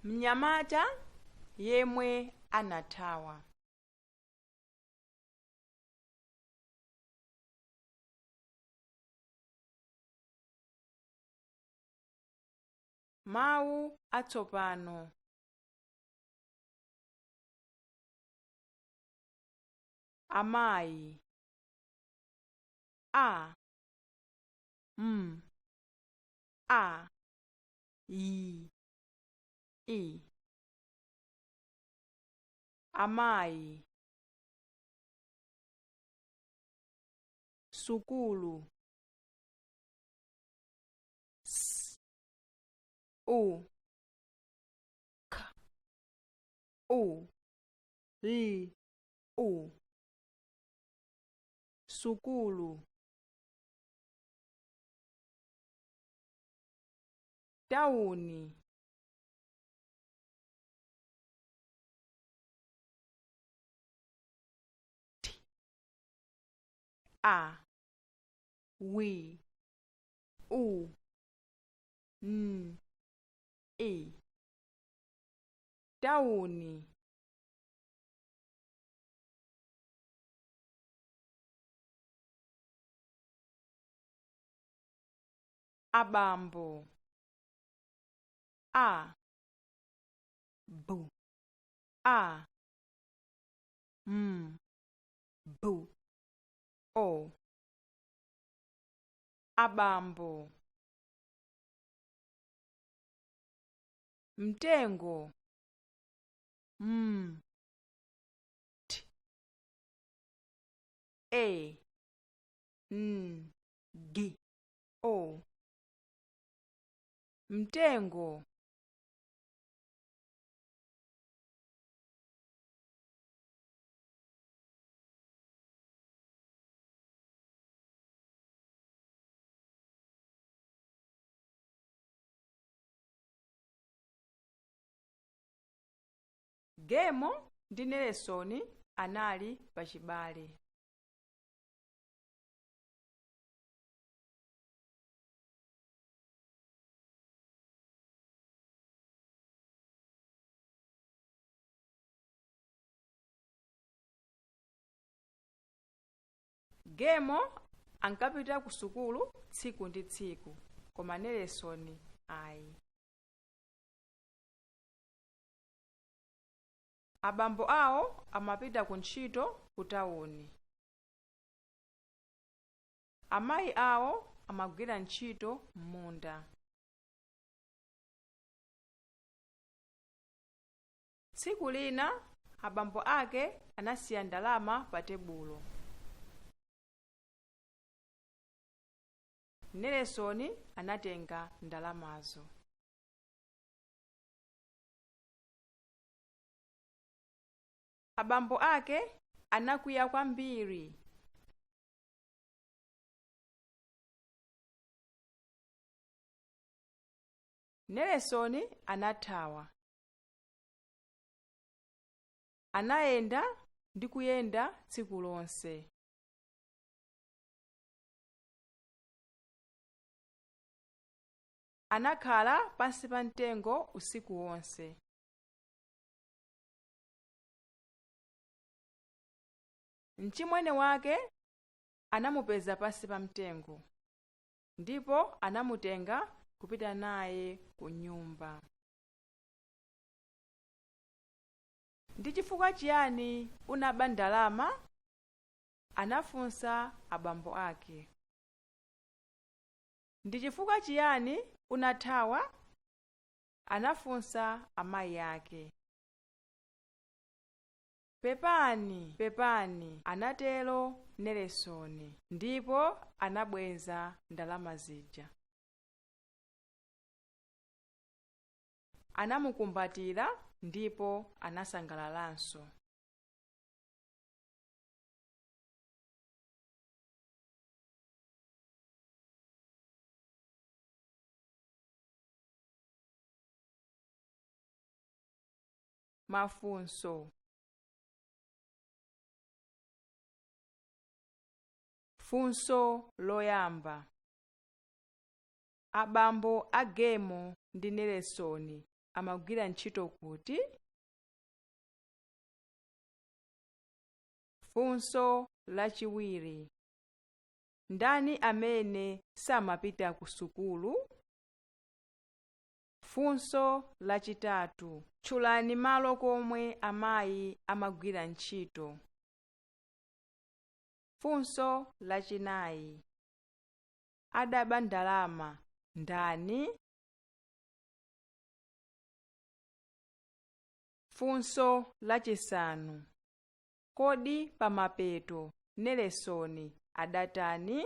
Mnyamata yemwe anathawa. Mawu atsopano. Amayi. A. A. I. Amayi. Sukulu. S. U. K. U. L. U. Sukulu. Tauni. T. A. Wi. U. N. E. Tauni. Abambo. A. Bu. A. Bu. O. Abambo. Mtengo. T. E. N. G. O. Mtengo. Gemo ndi Nelson anali pachibale. Gemo ankapita ku sukulu tsiku ndi tsiku, koma Nelson ayi. Abambo awo amapita ku ntchito ku tawuni. Amayi awo amagwira ntchito m'munda. Tsiku lina abambo ake anasiya ndalama pa tebulo. Nelson anatenga ndalamazo. Abambo ake anakwiya kwambiri. Nelson anathawa. Anayenda ndi kuyenda tsiku lonse. Anakhala pansi pa mtengo usiku wonse. Mchimwene wake anamupeza pansi pa mtengo, ndipo anamutenga kupita naye ku nyumba. Ndi chifukwa chiyani unaba ndalama? Anafunsa abambo ake. Ndi chifukwa chiyani unathawa? Anafunsa amayi ake. Pepani, pepani, anatero Nelson, ndipo anabweza ndalama zija. Anamukumbatira ndipo anasangalalanso. Mafunso. Funso loyamba. Abambo a Gemo ndi Nelson amagwira ntchito kuti? Funso lachiwiri. Ndani amene samapita ku sukulu? Funso lachitatu. Tchulani malo komwe amayi amagwira ntchito. Funso lachinayi. Adaba ndalama ndani? Funso lachisanu. Kodi pamapeto Nelson adatani?